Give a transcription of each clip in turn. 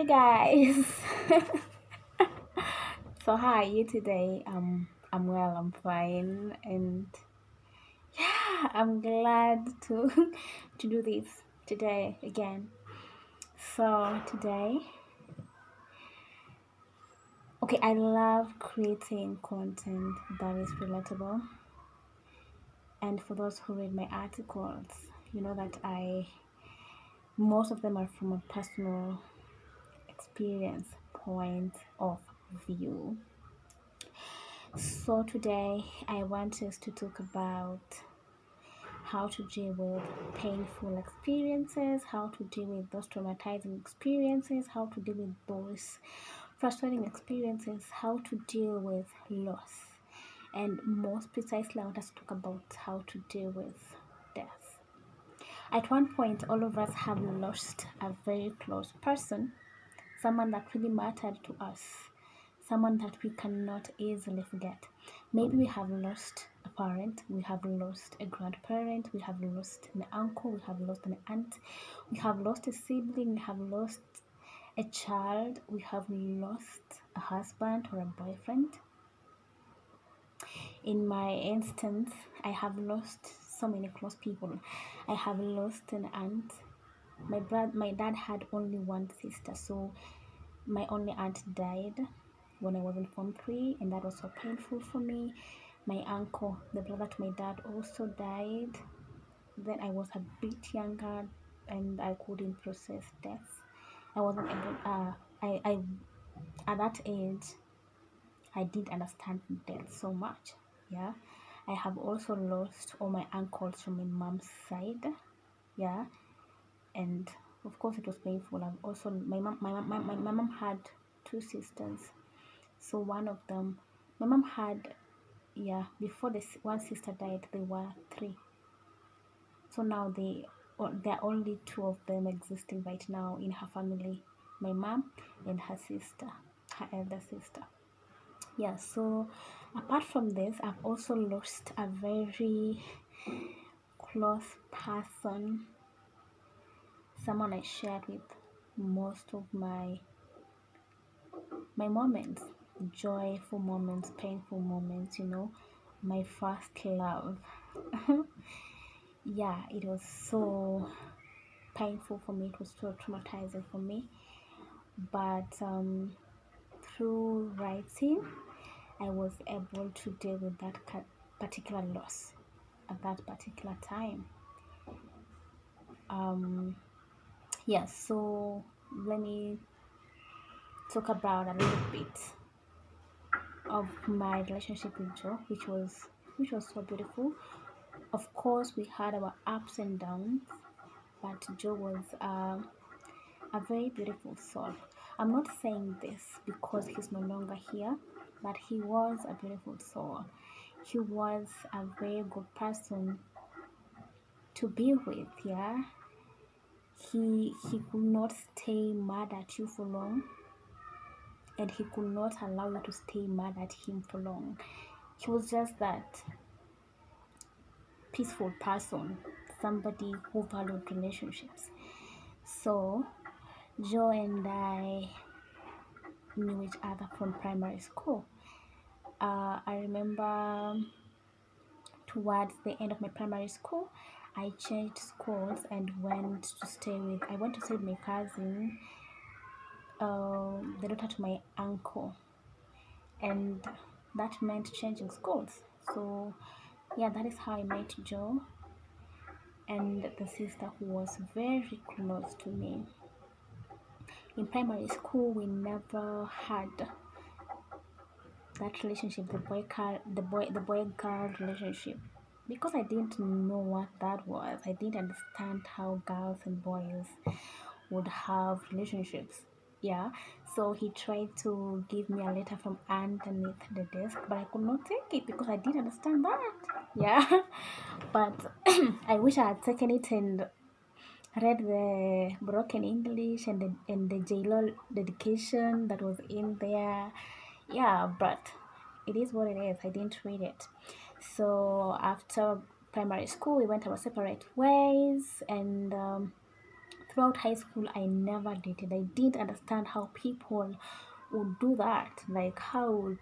Hey guys. So how are you today? I'm well, I'm fine, and yeah, I'm glad to to do this today again. So today, okay, I love creating content that is relatable. And for those who read my articles, you know that I most of them are from a personal experience point of view. So today I want us to talk about how to deal with painful experiences, how to deal with those traumatizing experiences, how to deal with those frustrating experiences, how to deal with loss, and most precisely, I want us to talk about how to deal with death. At one point, all of us have lost a very close person, someone that really mattered to us, someone that we cannot easily forget. Maybe we have lost a parent, we have lost a grandparent, we have lost an uncle, we have lost an aunt, we have lost a sibling, we have lost a child, we have lost a husband or a boyfriend. In my instance, I have lost so many close people. I have lost an aunt. My dad had only one sister, so my only aunt died when I was in Form 3, and that was so painful for me. My uncle, the brother to my dad, also died. Then I was a bit younger and I couldn't process death. I wasn't able, I at that age, I did understand death so much. Yeah. I have also lost all my uncles from my mom's side. Yeah. And of course, it was painful. I've also, my mom had two sisters. So one of them, my mom had, yeah, before this one sister died, there were three. So now there are only two of them existing right now in her family, my mom and her sister, her elder sister. Yeah, so apart from this, I've also lost a very close person, someone I shared with most of my moments, joyful moments, painful moments, my first love. Yeah, it was so painful for me, it was so traumatizing for me. But through writing, I was able to deal with that particular loss at that particular time. Yeah, so let me talk about a little bit of my relationship with Joe, which was so beautiful. Of course, we had our ups and downs, but Joe was a very beautiful soul. I'm not saying this because he's no longer here, but he was a beautiful soul. He was a very good person to be with. Yeah, he could not stay mad at you for long, and he could not allow you to stay mad at him for long. He was just that peaceful person, somebody who valued relationships. So Joe and I knew each other from primary school. I remember towards the end of my primary school, I changed schools and I went to stay with my cousin, the daughter to my uncle, and that meant changing schools. So yeah, that is how I met Joe and the sister who was very close to me. In primary school, we never had that relationship, the boy girl relationship, because I didn't know what that was. I didn't understand how girls and boys would have relationships. Yeah, so he tried to give me a letter from underneath the desk, but I could not take it because I didn't understand that. Yeah, but I wish I had taken it and read the broken English and the JLO dedication that was in there. Yeah, but it is what it is. I didn't read it. So after primary school, we went our separate ways, and throughout high school I never dated. I didn't understand how people would do that. Like how would,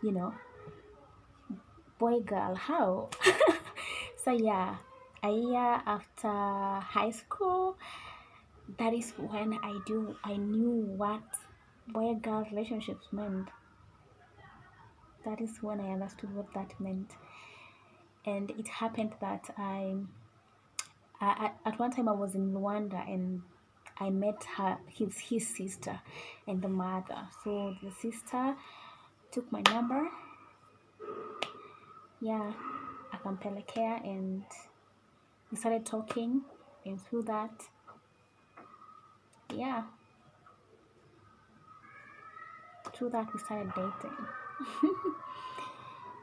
you know, boy girl, how? So yeah, a year after high school, that is when I knew what boy girl relationships meant. That is when I understood what that meant. And it happened that at one time I was in Rwanda and I met his sister and the mother. So the sister took my number, yeah, akampelekea, and we started talking, and through that, yeah, through that we started dating.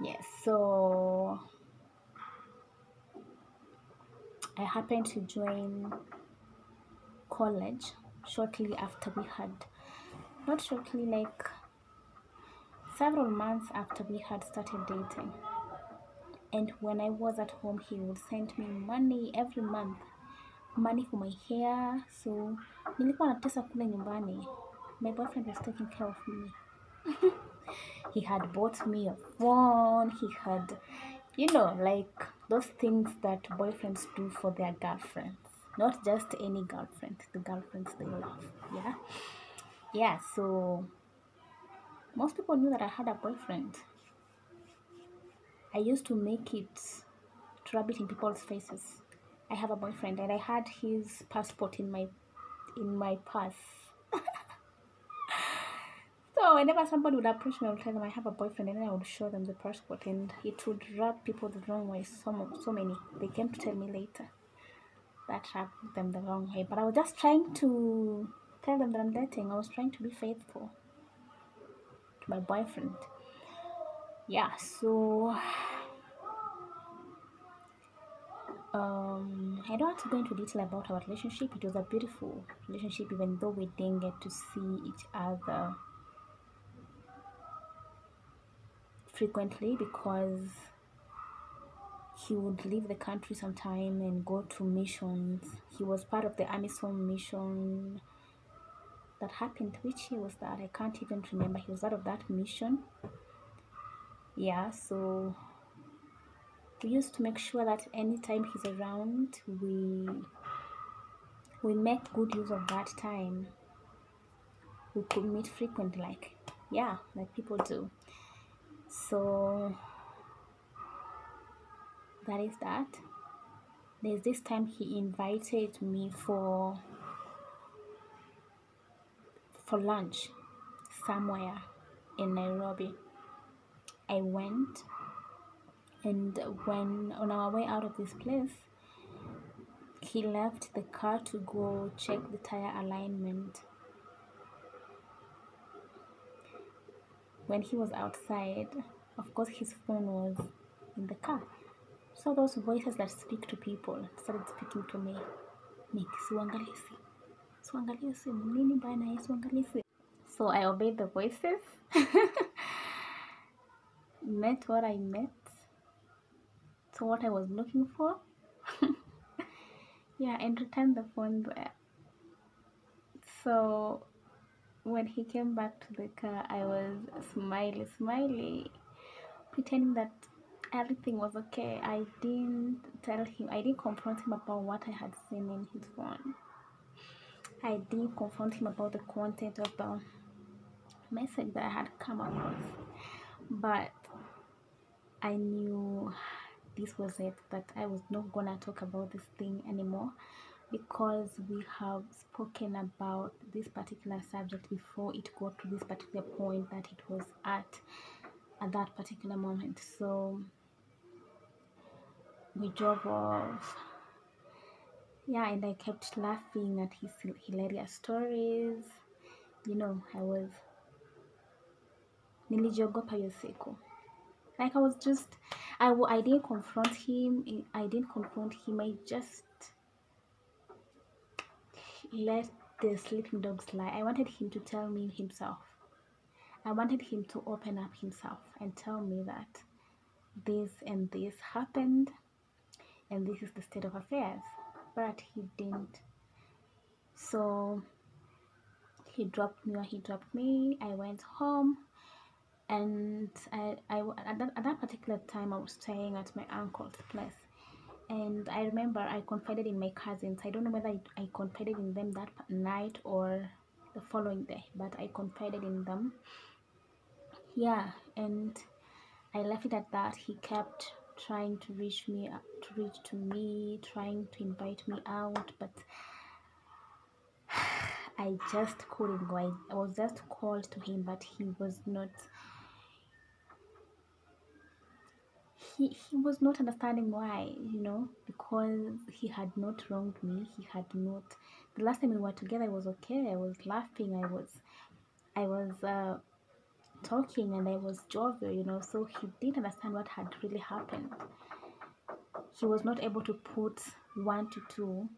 Yes, so I happened to join college shortly after we had, not shortly, like several months after we had started dating. And when I was at home, he would send me money every month, money for my hair. So nilikuwa natesa kule nyumbani. My boyfriend was taking care of me. He had bought me a phone. He had, like those things that boyfriends do for their girlfriends. Not just any girlfriend, the girlfriends they love. Yeah. Yeah, so most people knew that I had a boyfriend. I used to make it, to rub it in people's faces. I have a boyfriend, and I had his passport in my purse. So whenever somebody would approach me, I would tell them I have a boyfriend, and then I would show them the passport, and it would rub people the wrong way. So many. They came to tell me later that rubbed them the wrong way. But I was just trying to tell them that I'm dating. I was trying to be faithful to my boyfriend. Yeah. So I don't want to go into detail about our relationship. It was a beautiful relationship, even though we didn't get to see each other frequently because he would leave the country sometime and go to missions. He was part of the AMISOM mission that happened. Which year was that? I can't even remember. He was part of that mission. Yeah, so we used to make sure that anytime he's around, we make good use of that time. We could meet frequently, like people do. So that is that. There's this time he invited me for lunch somewhere in Nairobi. I went, and when on our way out of this place, he left the car to go check the tire alignment. When he was outside, of course his phone was in the car. So those voices that speak to people started speaking to me. Siuangalie simu, nini bana, siuangalie simu. So I obeyed the voices. Met what I met. So what I was looking for. Yeah, and returned the phone there. So when he came back to the car, I was smiley, pretending that everything was okay. I didn't confront him about what I had seen in his phone. I didn't confront him about the content of the message that I had come across. But I knew this was it, that I was not gonna talk about this thing anymore because we have spoken about this particular subject before it got to this particular point that it was at that particular moment. So we drove off. Yeah, and I kept laughing at his hilarious stories. I was nilijiogopa hiyo siku. Like I was just, I didn't confront him. I just let the sleeping dogs lie. I wanted him to tell me himself. I wanted him to open up himself and tell me that this and this happened and this is the state of affairs. But he didn't. So he dropped me. I went home, and at that particular time I was staying at my uncle's place. And I remember I confided in my cousins. I don't know whether I confided in them that night or the following day, but I confided in them. Yeah, and I left it at that. He kept trying to reach to me, trying to invite me out, but I just couldn't go. I was just called to him, but he was not understanding why, because he had not wronged me. He had not. The last time we were together, I was okay. I was laughing. I was talking, and I was jovial. So he didn't understand what had really happened. He was not able to put one to two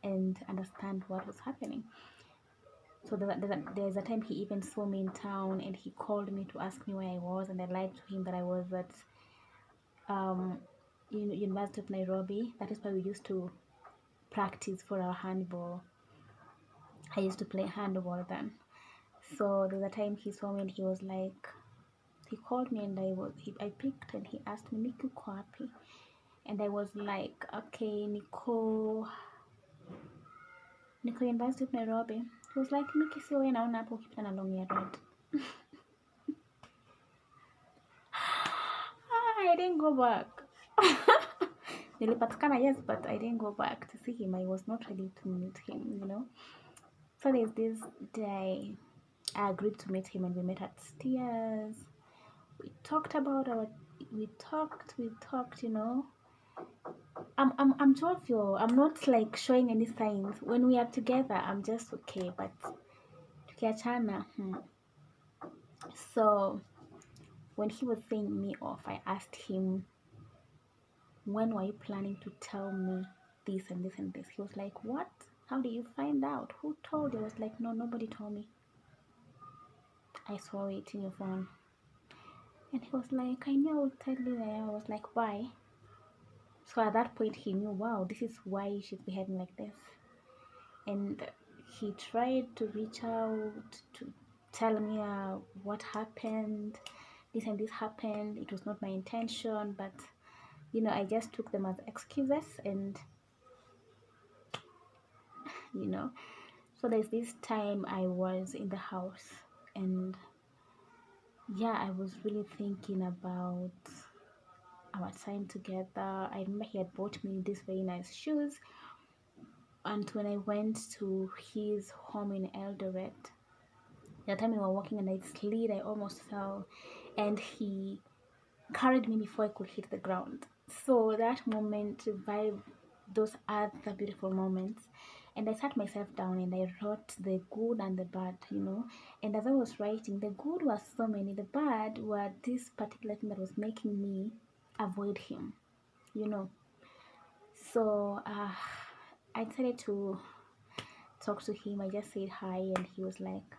and understand what was happening. So there's a time he even saw me in town, and he called me to ask me where I was, and I lied to him that I was at um, University of Nairobi. That is where we used to practice for our handball. I used to play handball then. So there's a time he saw me, and he was like, he called me, and I picked, and he asked me, Niku kwapi? And I was like, okay, Niko University of Nairobi. He was like, Miki sio wewe naona hapo ukipita na long ya red. I didn't go back. Nilipatikana, yes, but I didn't go back to see him. I was not ready to meet him. So there's this day I agreed to meet him, and we met at Steers. We talked about we talked. I'm jovial. I'm not like showing any signs. When we are together, I'm just okay, but tukiachana, So when he was saying me off, I asked him, when were you planning to tell me this and this and this? He was like, what? How did you find out? Who told you? I was like, no, nobody told me. I saw it in your phone. And he was like, I knew I would tell you. I was like, why? So at that point, he knew, wow, this is why she's behaving like this. And he tried to reach out to tell me what happened. This and this happened. It was not my intention, but I just took them as excuses. And so there's this time I was in the house, and yeah, I was really thinking about our time together. I remember he had bought me these very nice shoes, and when I went to his home in Eldoret, the time we were walking and I slid, I almost fell, and he carried me before I could hit the ground. So that moment, those are the beautiful moments. And I sat myself down, and I wrote the good and the bad. And as I was writing, the good was so many, the bad were this particular thing that was making me avoid him. So I decided to talk to him. I just said hi, and he was like,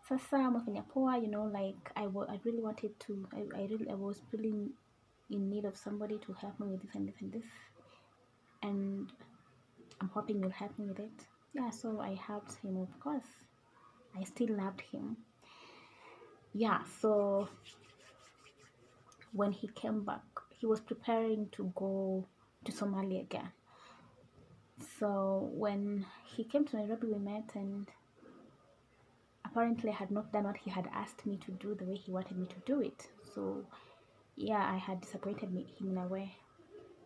sasa umefanya poa, like I really wanted to, I was really in need of somebody to help me with this and this and this, and I'm hoping you'll help me with it. Yeah, so I helped him. Of course, I still loved him. Yeah, so when he came back, he was preparing to go to Somalia again. So when he came to Nairobi, we met, and apparently I had not done what he had asked me to do the way he wanted me to do it. So yeah, I had disappointed him in a way,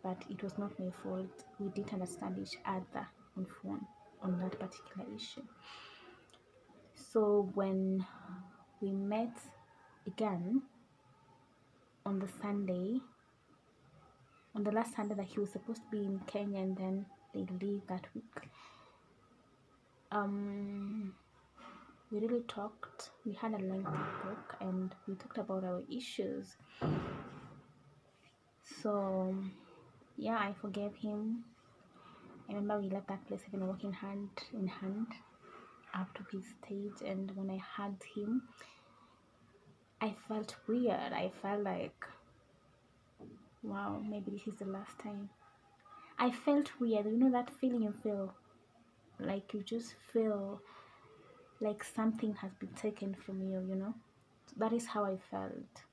but it was not my fault. We didn't understand each other on phone on that particular issue. So when we met again on the last Sunday that he was supposed to be in Kenya, and then they leave that week, we really talked. We had a lengthy talk, and we talked about our issues. So yeah, I forgave him. I remember we left that place even walking hand in hand up to his stage, and when I hugged him, I felt weird. I felt like, wow, maybe this is the last time. I felt weird. You know that feeling you feel like you just feel like something has been taken from you, you know. That is how I felt.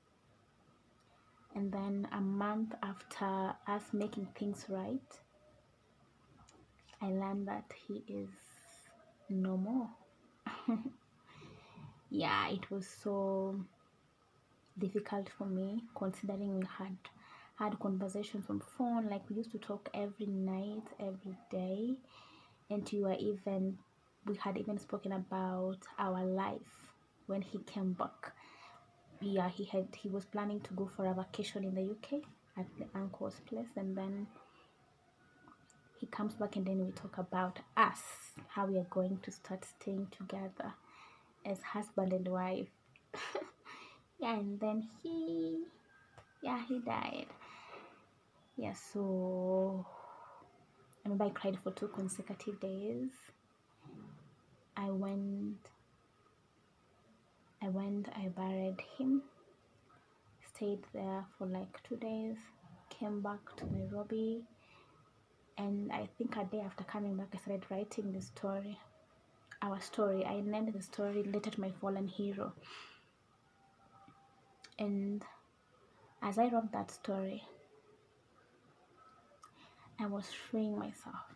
And then a month after us making things right, I learned that he is no more. Yeah, it was so difficult for me, considering we had conversations on phone. Like, we used to talk every night, every day, and we had even spoken about our life when he came back. Yeah, he was planning to go for a vacation in the UK at the uncle's place, and then he comes back, and then we talk about us, how we are going to start staying together as husband and wife. Yeah, and then he died. Yeah, so I remember I cried for 2 consecutive days. I went, I buried him, stayed there for like 2 days, came back to Nairobi, and I think a day after coming back, I started writing the story. Our story. I named the story "Letter to My Fallen Hero." And as I wrote that story, I was freeing myself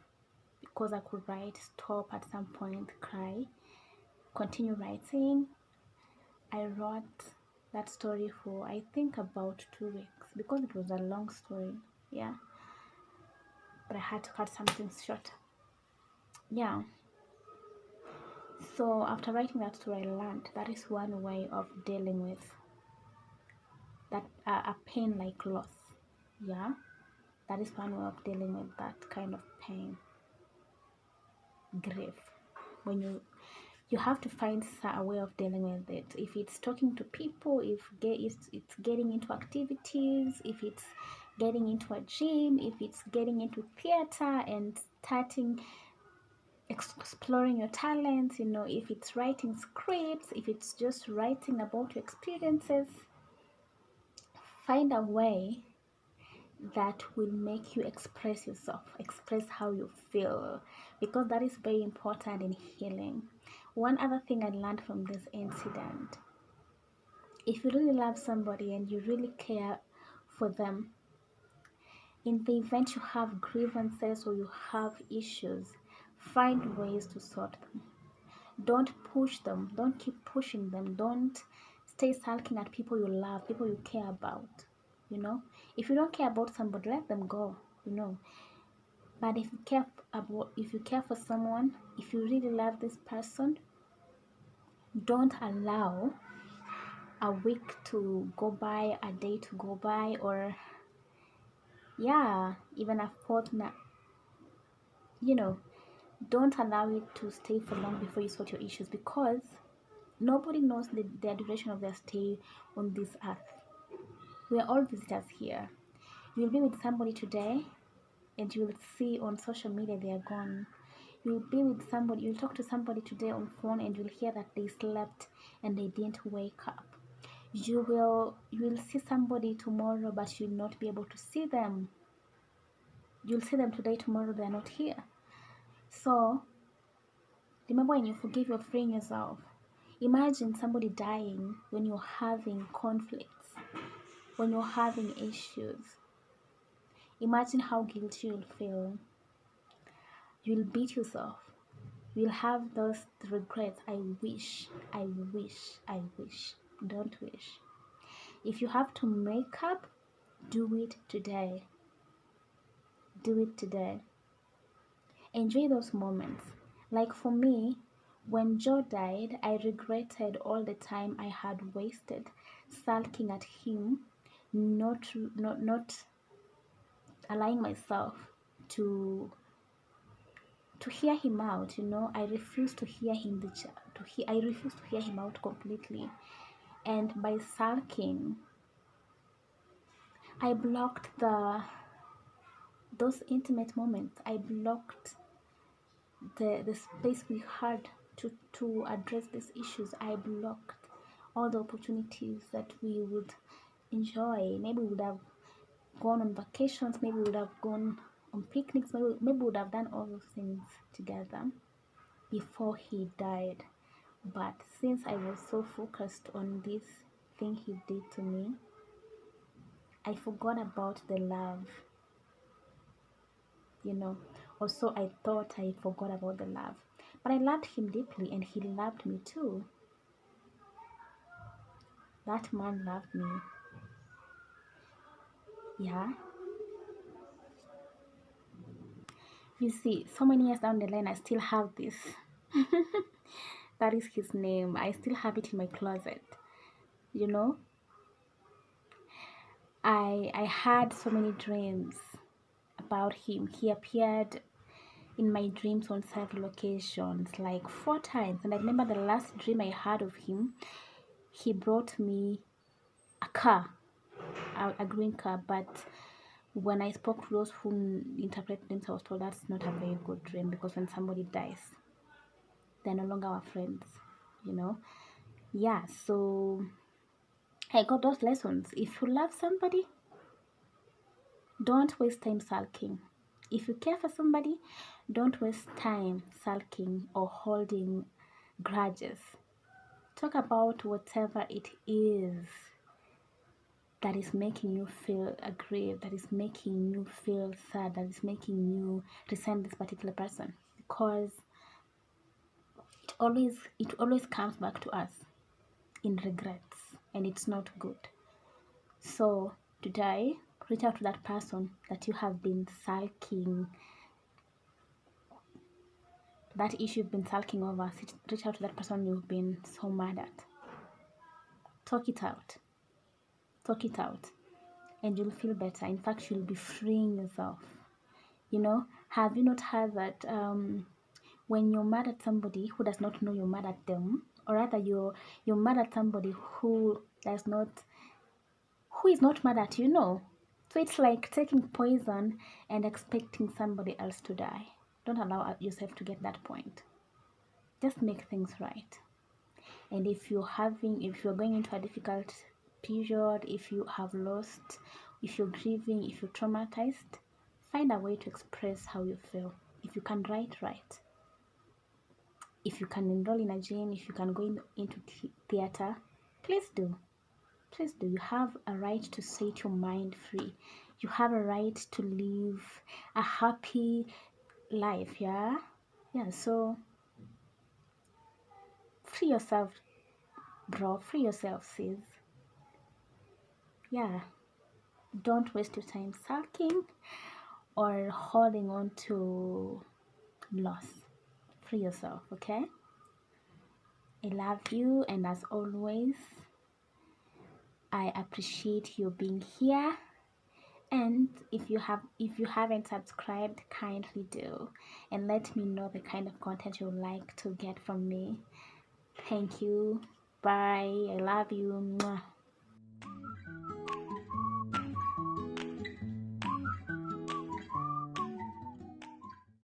because I could write, stop at some point, cry, continue writing. I wrote that story for I think about 2 weeks because it was a long story. Yeah, but I had to cut something short. Yeah. So after writing that story, I learned that is one way of dealing with that a pain like loss. Yeah, that is one way of dealing with that kind of pain, grief. When you have to find a way of dealing with it. If it's talking to people, if it's getting into activities, if it's getting into a gym, if it's getting into theater and starting exploring your talents, you know, if it's writing scripts, if it's just writing about your experiences, find a way that will make you express yourself, express how you feel, because that is very important in healing. One other thing I learned from this incident: if you really love somebody and you really care for them, in the event you have grievances or you have issues, find ways to sort them. Don't push them, don't keep pushing them, don't stay sulking at people you love, people you care about. You know, if you don't care about somebody, let them go, you know. But if you care for someone, if you really love this person, don't allow a week to go by, a day to go by, or yeah, even a fortnight. You know, don't allow it to stay for long before you sort your issues, because nobody knows the duration of their stay on this earth. We are all visitors here. You'll be with somebody today, and you will see on social media they are gone. You'll talk to somebody today on phone, and you'll hear that they slept and they didn't wake up. You will see somebody tomorrow, but you'll not be able to see them. You'll see them today, tomorrow they're not here. So remember, when you forgive, you're freeing yourself. Imagine somebody dying when you're having conflicts, when you're having issues. Imagine how guilty you'll feel. You'll beat yourself. You'll have those regrets. I wish, I wish, I wish. Don't wish. If you have to make up, do it today. Do it today. Enjoy those moments. Like for me, when Joe died, I regretted all the time I had wasted sulking at him, not allowing myself to hear him out. You know, I refused to hear him I refused to hear him out completely. And by sulking, I blocked those intimate moments. I blocked the space we had to address these issues. I blocked all the opportunities that we would enjoy. Maybe we would have gone on vacations, maybe we would have gone on picnics, maybe we would have done all those things together. before he died. But since I was so focused on this thing he did to me, I forgot about the love, you know. Also, I thought I forgot about the love. But I loved him deeply and he loved me too. That man loved me. Yeah. You see, so many years down the line, I still have this. That is his name. I still have it in my closet. You know, I had so many dreams about him. He appeared in my dreams on several occasions, like 4 times. And I remember the last dream I had of him, he brought me a car, a green car. But when I spoke to those who interpret dreams, I was told that's not a very good dream, because when somebody dies, they're no longer our friends, you know. Yeah, so I got those lessons. If you love somebody, don't waste time sulking. If you care for somebody, don't waste time sulking or holding grudges. Talk about whatever it is that is making you feel aggrieved, that is making you feel sad, that is making you resent this particular person, because it always comes back to us in regrets, and it's not good. So today, reach out to that person that you have been sulking, that issue you've been sulking over. Reach out to that person you've been so mad at. Talk it out. Talk it out. And you'll feel better. In fact, you'll be freeing yourself. You know, have you not heard that when you're mad at somebody who does not know you're mad at them, or rather you're mad at somebody who is not mad at you, no. So it's like taking poison and expecting somebody else to die. Don't allow yourself to get that point. Just make things right. And if you're going into a difficult period, if you have lost, if you're grieving, if you're traumatized, find a way to express how you feel. If you can write, if you can enroll in a gym, if you can go into theater, please do. Please do. You have a right to set your mind free. You have a right to live a happy life. Yeah, so free yourself, bro. Free yourself, sis. Yeah, don't waste your time sulking or holding on to loss. Free yourself, okay? I love you, and as always, I appreciate you being here. And if you haven't subscribed, kindly do, and let me know the kind of content you would like to get from me. Thank you. Bye. I love you. Mwah.